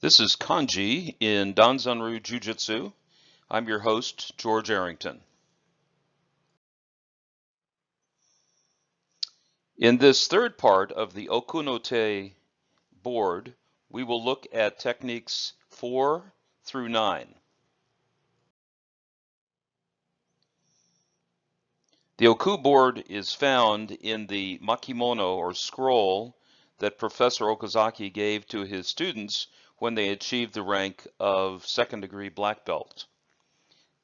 This is Kanji in Danzanryu Jiu-Jitsu. I'm your host, George Arrington. In this third part of the Oku No Te board, we will look at techniques 4 through 9. The Oku board is found in the makimono or scroll that Professor Okazaki gave to his students when they achieved the rank of second degree black belt.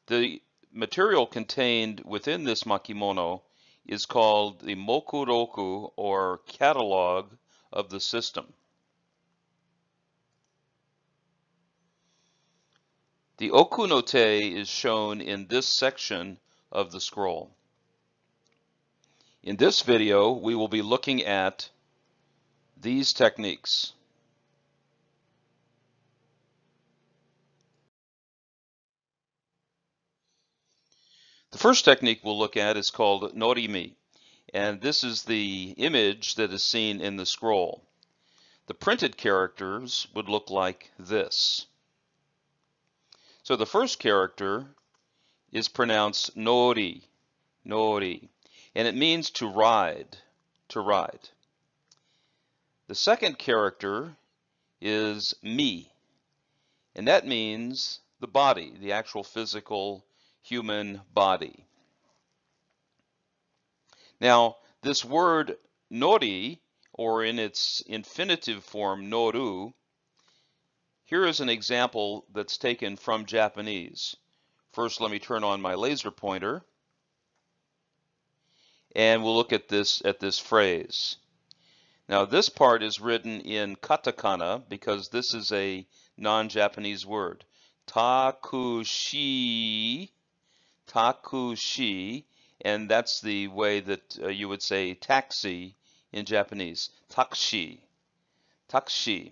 The material contained within this makimono is called the Mokuroku, or catalog of the system. The Oku no Te is shown in this section of the scroll. In this video, we will be looking at these techniques. The first technique we'll look at is called Norimi, and this is the image that is seen in the scroll. The printed characters would look like this. So the first character is pronounced nori, nori, and it means to ride, to ride. The second character is mi, and that means the body, the actual physical human body. Now, this word nori, or in its infinitive form noru, here is an example that's taken from Japanese. First, let me turn on my laser pointer, and we'll look at this phrase. Now, this part is written in katakana because this is a non-Japanese word. Takushi, takushi, and that's the way that you would say taxi in Japanese. Takushi, takushi.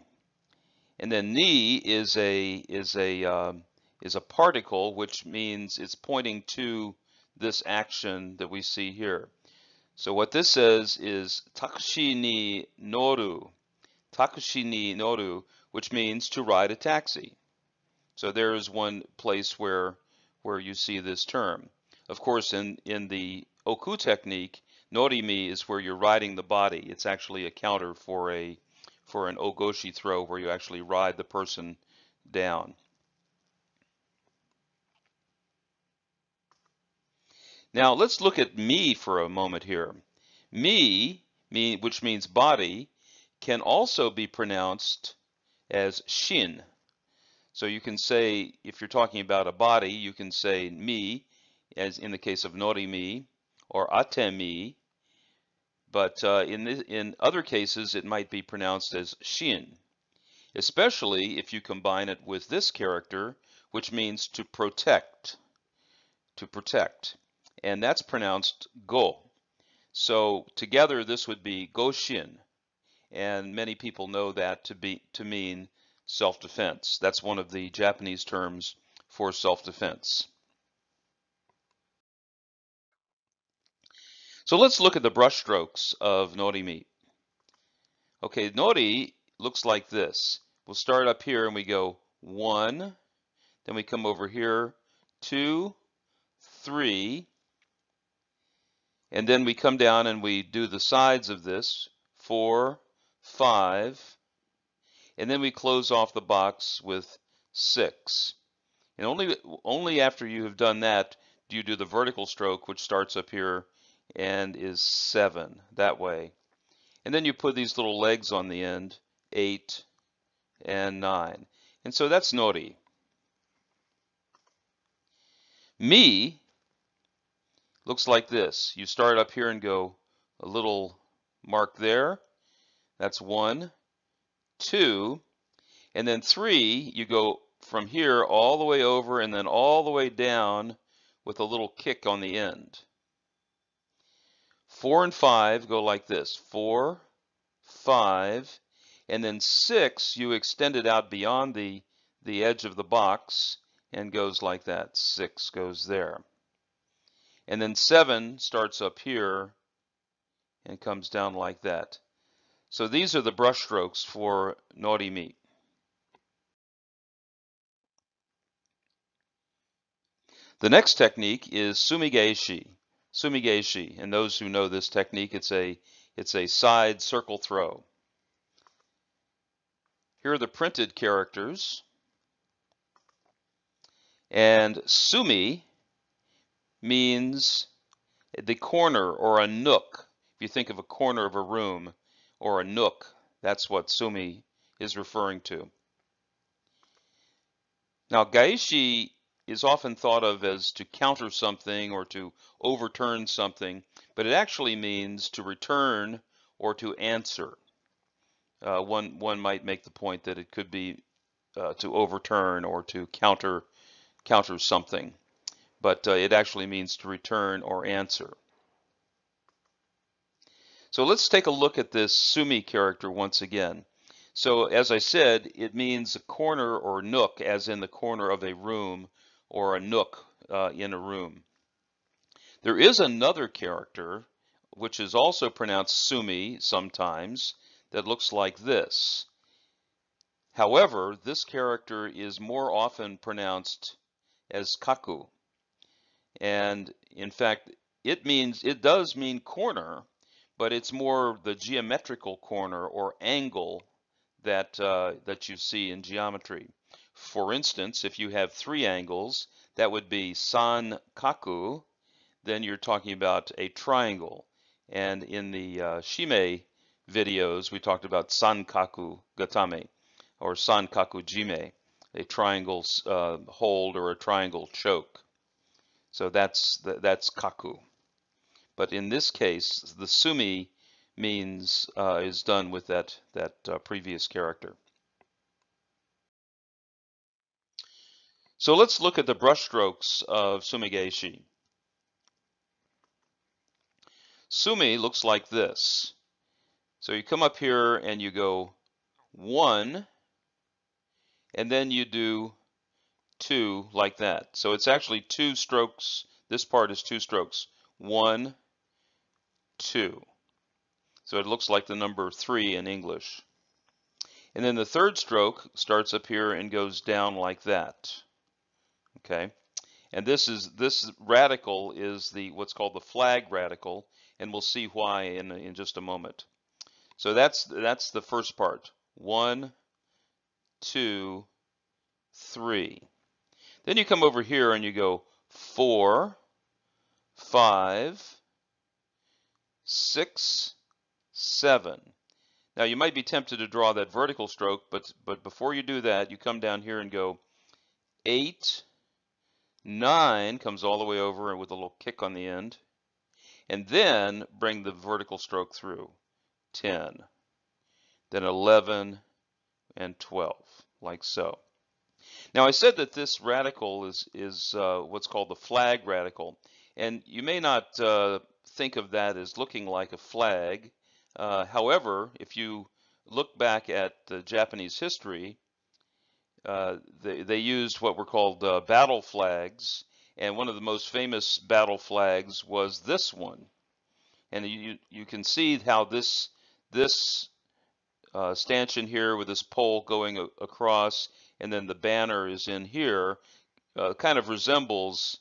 And then ni is a particle, which means it's pointing to this action that we see here. So what this says is takushi ni noru, takushi ni noru, which means to ride a taxi. So there is one place where you see this term. Of course, in the Oku technique, norimi is where you're riding the body. It's actually a counter for an ogoshi throw where you actually ride the person down. Now let's look at mi for a moment here. Mi, which means body, can also be pronounced as shin. So you can say, if you're talking about a body, you can say mi, as in the case of norimi, or atemi, but in other cases it might be pronounced as shin, especially if you combine it with this character, which means to protect, and that's pronounced go. So together this would be go-shin, and many people know that to mean self-defense. That's one of the Japanese terms for self-defense. So let's look at the brush strokes of norimi. Okay, nori looks like this. We'll start up here and we go 1, then we come over here 2, 3, and then we come down and we do the sides of this 4, 5, and then we close off the box with 6. And only after you have done that do you do the vertical stroke, which starts up here and is 7 that way. And then you put these little legs on the end, 8 and 9. And so that's nori. Mi looks like this. You start up here and go a little mark there. That's 1, 2, and then 3, you go from here all the way over and then all the way down with a little kick on the end. 4 and 5 go like this. 4, 5, and then 6, you extend it out beyond the edge of the box and goes like that. 6 goes there. And then 7 starts up here and comes down like that. So these are the brush strokes for norimi. The next technique is sumigeishi. Sumigeishi, and those who know this technique, it's a side circle throw. Here are the printed characters, and sumi means the corner or a nook. If you think of a corner of a room or a nook, that's what sumi is referring to. Now, gaishi is often thought of as to counter something or to overturn something, but it actually means to return or to answer. One might make the point that it could be to overturn or to counter something, but it actually means to return or answer. So let's take a look at this sumi character once again. So as I said, it means a corner or nook, as in the corner of a room or a nook in a room. There is another character, which is also pronounced sumi sometimes, that looks like this. However, this character is more often pronounced as kaku. And in fact, it does mean corner, but it's more the geometrical corner or angle that you see in geometry. For instance, if you have three angles, that would be sankaku, then you're talking about a triangle. And in the shime videos, we talked about sankaku gatame or sankaku jime, a triangle hold or a triangle choke. So that's kaku. But in this case, the sumi means is done with that previous character. So let's look at the brushstrokes of sumigeishi. Sumi looks like this. So you come up here and you go 1, and then you do 2 like that. So it's actually 2 strokes. This part is 2 strokes. 1, 2. So it looks like the number 3 in English. And then the third stroke starts up here and goes down like that. Okay, and this radical is what's called the flag radical, and we'll see why in just a moment. So that's the first part. 1, 2, 3. Then you come over here and you go 4, 5, 6, 7. Now you might be tempted to draw that vertical stroke, but before you do that, you come down here and go 8, 9 comes all the way over and with a little kick on the end, and then bring the vertical stroke through. 10, then 11 and 12, like so. Now I said that this radical is what's called the flag radical, and you may not think of that as looking like a flag. However, if you look back at Japanese history, they used what were called battle flags, and one of the most famous battle flags was this one. And you can see how this stanchion here with this pole going across, and then the banner is in here, kind of resembles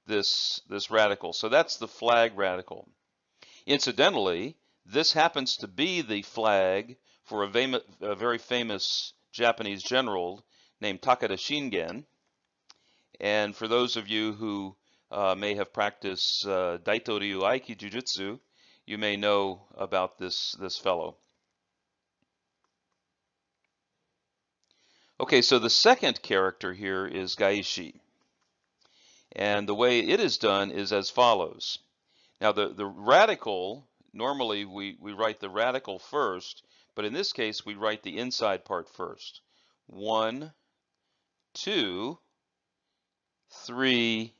this radical. So that's the flag radical. Incidentally, this happens to be the flag for a very famous Japanese general named Takeda Shingen. And for those of you who may have practiced Daito-ryu Aiki Jiu-Jitsu, you may know about this fellow. Okay, so the second character here is Gaishi. And the way it is done is as follows. Now the radical, normally we write the radical first, but in this case we write the inside part first. 1, 2, 3,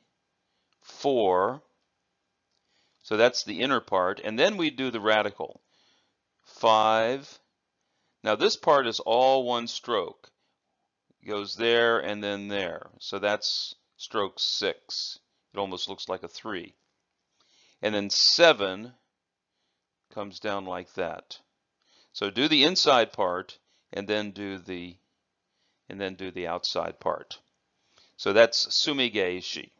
4. So that's the inner part, and then we do the radical. 5. Now this part is all one stroke. It goes there and then there. So that's stroke 6. It almost looks like a 3. And then 7 comes down like that. So do the inside part and then do the outside part. So that's sumigeishi.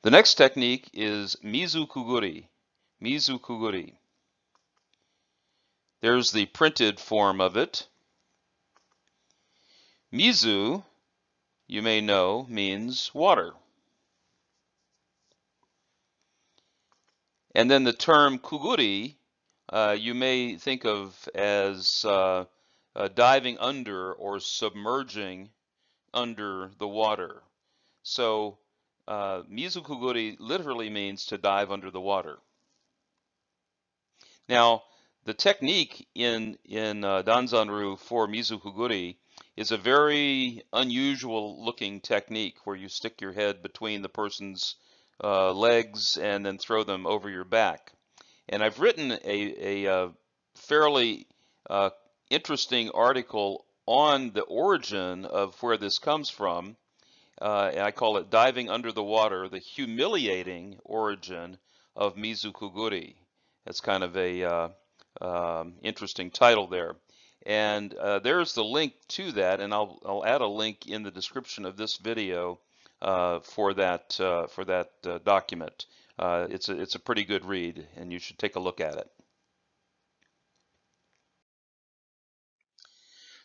The next technique is mizu kuguri. Mizu kuguri. There's the printed form of it. Mizu, you may know, means water. And then the term kuguri, you may think of as diving under or submerging under the water. So mizu kuguri literally means to dive under the water. Now, the technique in Danzanru for mizu kuguri is a very unusual looking technique where you stick your head between the person's legs and then throw them over your back. And I've written a fairly interesting article on the origin of where this comes from. And I call it Diving Under the Water, the humiliating origin of mizu kuguri. That's kind of a interesting title there. And there's the link to that, and I'll add a link in the description of this video for that document. It's a pretty good read, and you should take a look at it.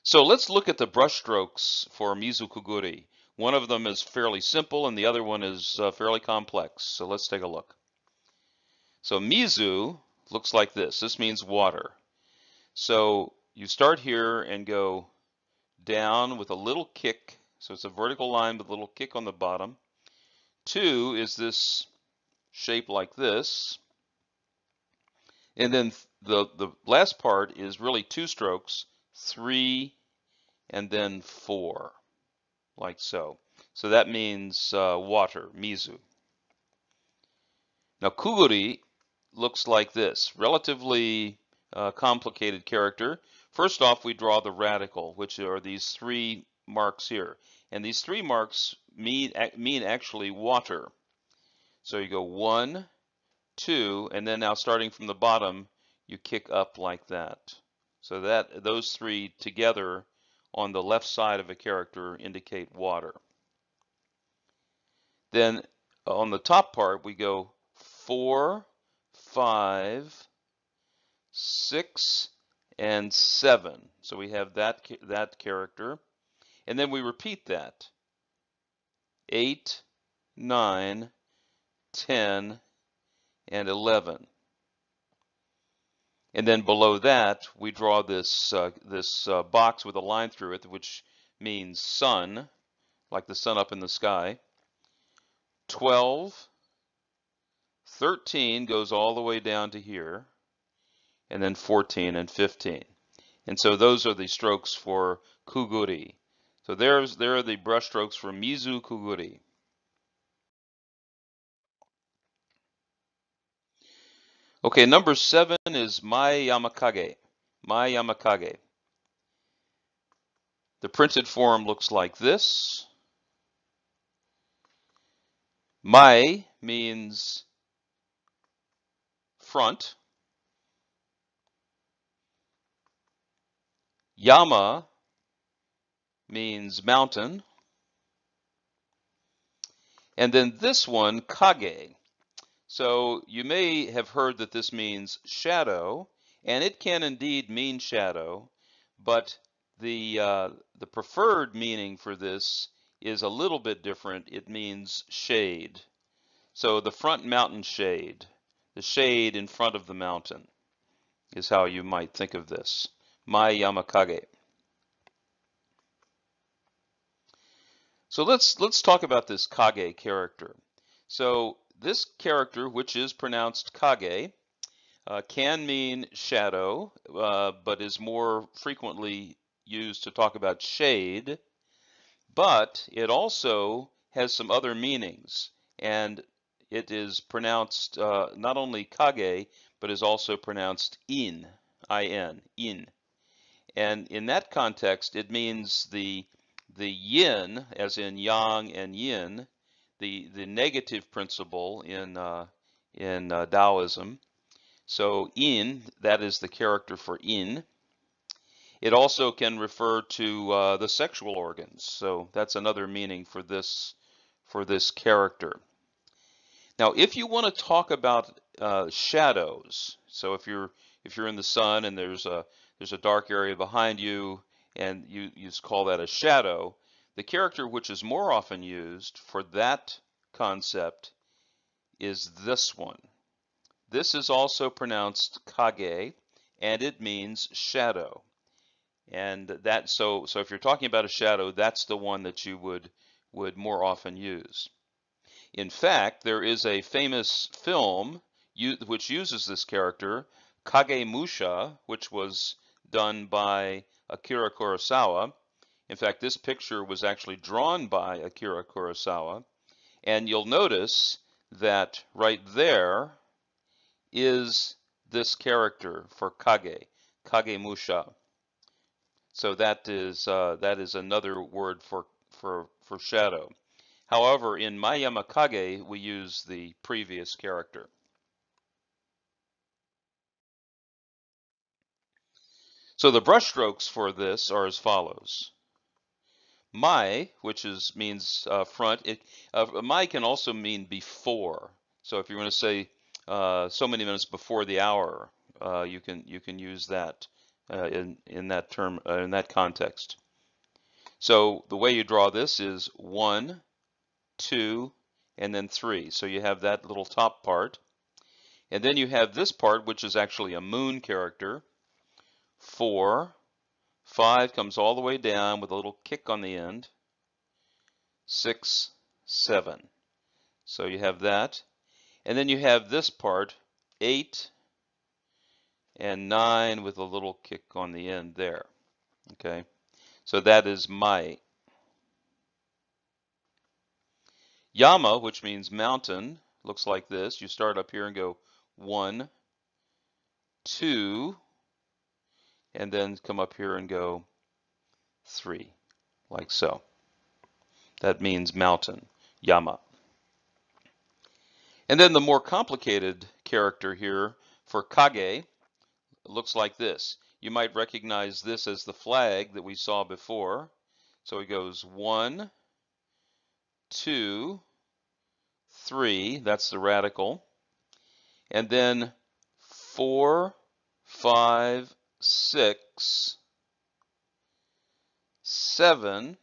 So let's look at the brush strokes for mizu kuguri. One of them is fairly simple, and the other one is fairly complex. So let's take a look. So mizu looks like this. This means water. So you start here and go down with a little kick. So it's a vertical line with a little kick on the bottom. 2 is this shape like this. And then the last part is really 2 strokes, 3 and then 4, like so. So that means water, mizu. Now kuguri looks like this, relatively complicated character. First off, we draw the radical, which are these 3 marks here. And these 3 marks mean actually water. So you go 1, 2, and then now starting from the bottom, you kick up like that. So that those 3 together on the left side of a character indicate water. Then on the top part, we go 4, 5, 6, and 7. So we have that character. And then we repeat that. 8, 9, 10, and 11. And then below that, we draw this box with a line through it, which means sun, like the sun up in the sky. 12, 13 goes all the way down to here, and then 14 and 15. And so those are the strokes for kuguri. So there are the brush strokes for mizu kuguri. Okay, number 7 is Mai Yamakage. Mai Yamakage. The printed form looks like this. Mai means front. Yama means mountain. And then this one, kage. So you may have heard that this means shadow, and it can indeed mean shadow, but the preferred meaning for this is a little bit different. It means shade. So the front mountain shade, the shade in front of the mountain is how you might think of this. Mai Yamakage. So let's talk about this kage character. So this character, which is pronounced kage, can mean shadow, but is more frequently used to talk about shade. But it also has some other meanings, and it is pronounced not only kage, but is also pronounced in, I-N, in. And in that context, it means the yin, as in yang and yin, the negative principle in Taoism. So in, that is the character for in. It also can refer to the sexual organs. So that's another meaning for this character. Now, if you want to talk about shadows, so if you're in the sun and there's a dark area behind you, and you just call that a shadow, the character which is more often used for that concept is this one. This is also pronounced kage, and it means shadow. And that so if you're talking about a shadow, that's the one that you would more often use. In fact, there is a famous film which uses this character, Kagemusha, which was done by Akira Kurosawa. In fact, this picture was actually drawn by Akira Kurosawa. And you'll notice that right there is this character for kage, Kagemusha. So that is another word for shadow. However, in Mayamakage, we use the previous character. So the brushstrokes for this are as follows. Mai, which means front. Mai can also mean before. So if you want to say so many minutes before the hour, you can use that in that term in that context. So the way you draw this is 1, 2, and then 3. So you have that little top part. And then you have this part, which is actually a moon character. 4, 5 comes all the way down with a little kick on the end. 6, 7. So you have that. And then you have this part, 8 and 9 with a little kick on the end there. Okay, so that is Mai. Yama, which means mountain, looks like this. You start up here and go 1, 2, and then come up here and go 3, like so. That means mountain, Yama. And then the more complicated character here for kage looks like this. You might recognize this as the flag that we saw before. So it goes 1, 2, 3, that's the radical. And then 4, 5, 6, 7.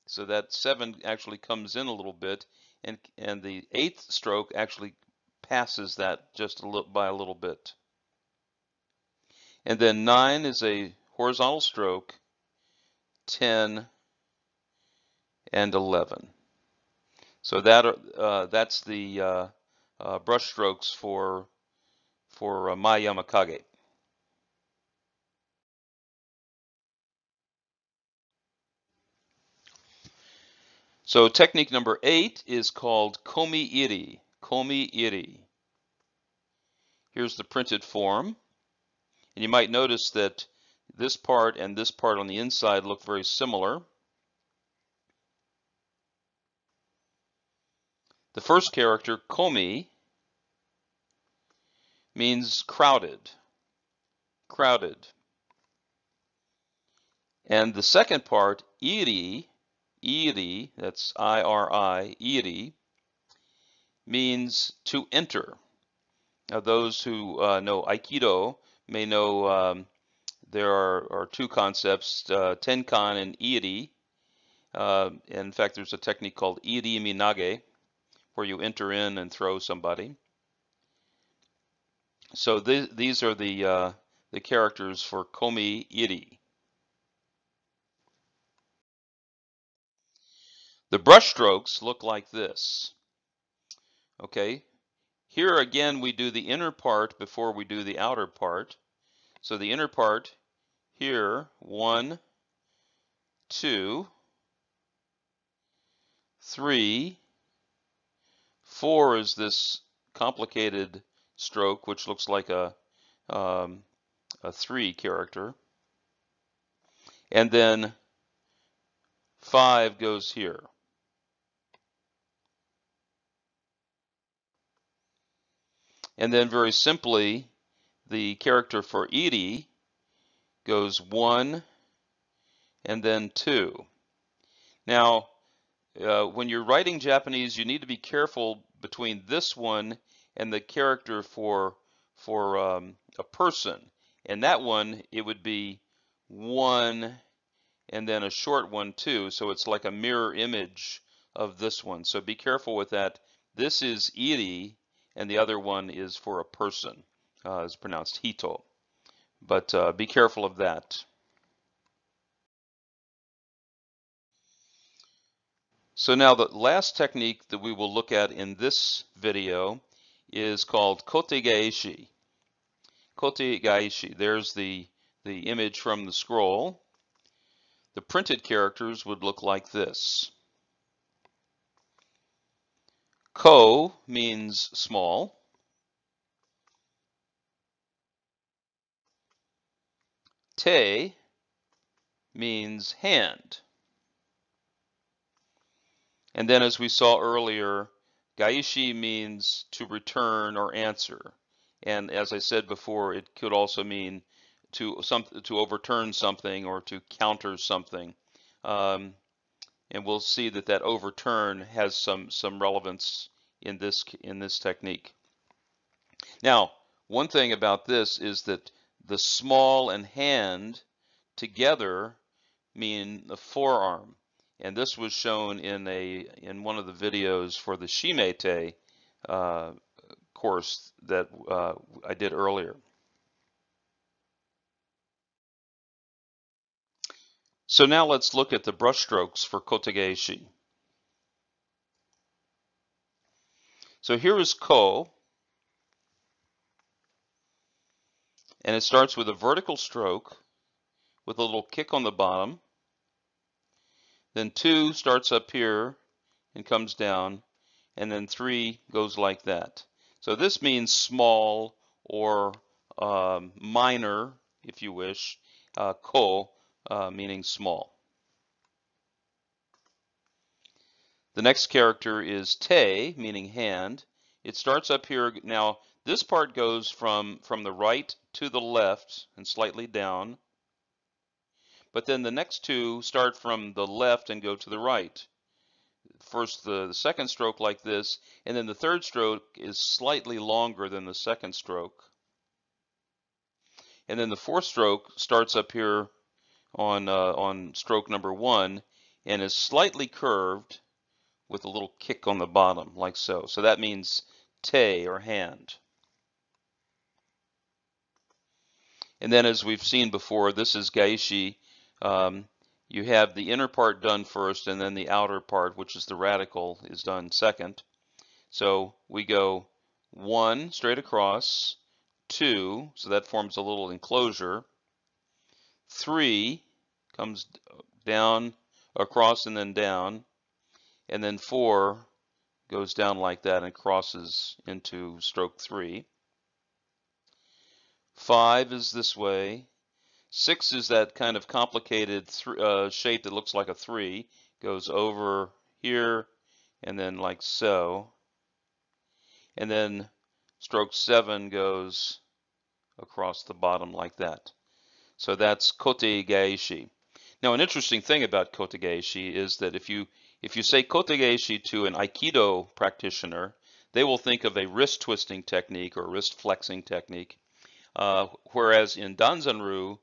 So that 7 actually comes in a little bit, and the 8th stroke actually passes that just by a little bit. And then 9 is a horizontal stroke, 10, and 11. So that's the brush strokes for Mayamakage. So technique number 8 is called komi-iri. Komi-iri. Here's the printed form. And you might notice that this part and this part on the inside look very similar. The first character, komi, means crowded. Crowded. And the second part, iri, iri, that's I-R-I, iri, means to enter. Now, those who know Aikido may know there are two concepts, tenkan and iri. In fact, there's a technique called iri minage, where you enter in and throw somebody. So these are the characters for komi-iri. The brush strokes look like this. Okay, here again we do the inner part before we do the outer part. So the inner part here, 1, 2, 3, 4 is this complicated stroke, which looks like a 3 character. And then 5 goes here. And then very simply, the character for iri goes 1 and then 2. Now, when you're writing Japanese, you need to be careful between this one and the character for a person. And that one, it would be 1 and then a short one too. So it's like a mirror image of this one. So be careful with that. This is iri, and the other one is for a person. It's pronounced hito. But be careful of that. So now the last technique that we will look at in this video is called kote gaeshi. Kote gaeshi. There's the image from the scroll. The printed characters would look like this. Ko means small. Te means hand. And then as we saw earlier, gaishi means to return or answer. And as I said before, it could also mean to overturn something or to counter something. And we'll see that that overturn has some relevance in this technique. Now, one thing about this is that the small and hand together mean the forearm. And this was shown in one of the videos for the Shimete course that I did earlier. So now let's look at the brush strokes for kotegaeshi. So here is ko, and it starts with a vertical stroke with a little kick on the bottom. Then 2 starts up here and comes down, and then 3 goes like that. So this means small or minor, if you wish, ko meaning small. The next character is te, meaning hand. It starts up here. Now this part goes from the right to the left and slightly down. But then the next 2 start from the left and go to the right. First the second stroke like this, and then the third stroke is slightly longer than the second stroke. And then the fourth stroke starts up here on stroke number 1 and is slightly curved with a little kick on the bottom, like so. So that means te, or hand. And then as we've seen before, this is gaishi. You have the inner part done first, and then the outer part, which is the radical, is done second. So we go 1 straight across, 2, so that forms a little enclosure. 3 comes down, across, and then down. And then 4 goes down like that and crosses into stroke 3. 5 is this way. 6 is that kind of complicated shape that looks like a 3. Goes over here and then like so. And then stroke 7 goes across the bottom like that. So that's kote gaeshi. Now an interesting thing about kote gaeshi is that if you say kote gaeshi to an Aikido practitioner, they will think of a wrist twisting technique or wrist flexing technique. Whereas in Danzanryu,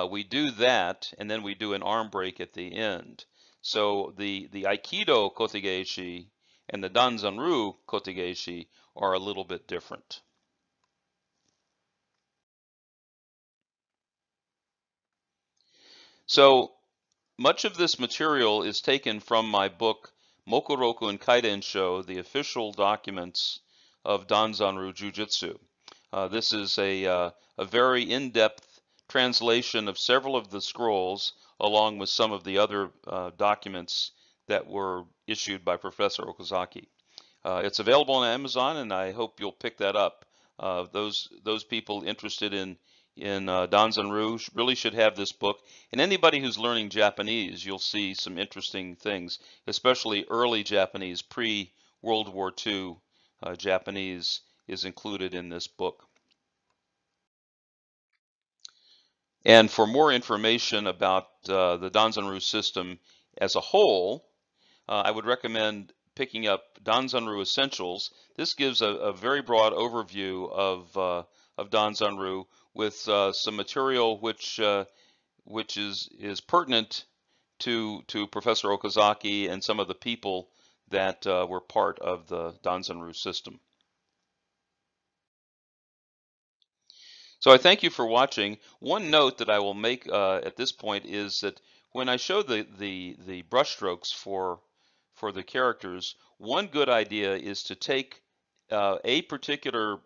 we do that, and then we do an arm break at the end. So the Aikido kotegaeshi and the Danzanryu kotegaeshi are a little bit different. So much of this material is taken from my book, Mokuroku and Kaidensho, the official documents of Danzanryu Jiu-Jitsu. This is a very in-depth translation of several of the scrolls, along with some of the other documents that were issued by Professor Okazaki. It's available on Amazon, and I hope you'll pick that up. Those people interested in Danzanryu really should have this book. And anybody who's learning Japanese, you'll see some interesting things, especially early Japanese, pre-World War II Japanese is included in this book. And for more information about the Danzanryu system as a whole, I would recommend picking up Danzanru Essentials. This gives a very broad overview of Danzanru with some material which is pertinent to Professor Okazaki and some of the people that were part of the Danzanru system. So I thank you for watching. One note that I will make at this point is that when I show the brushstrokes for the characters, one good idea is to take a particular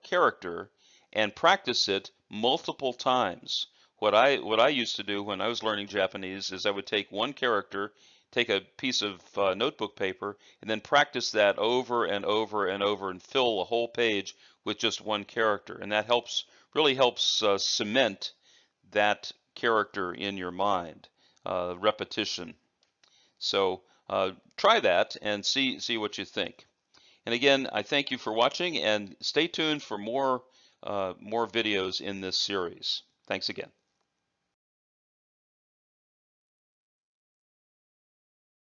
character and practice it multiple times. What I used to do when I was learning Japanese is I would take one character, take a piece of notebook paper, and then practice that over and over and over and fill a whole page with just one character, and that really helps cement that character in your mind. Repetition. So try that and see what you think. And again, I thank you for watching, and stay tuned for more videos in this series. Thanks again.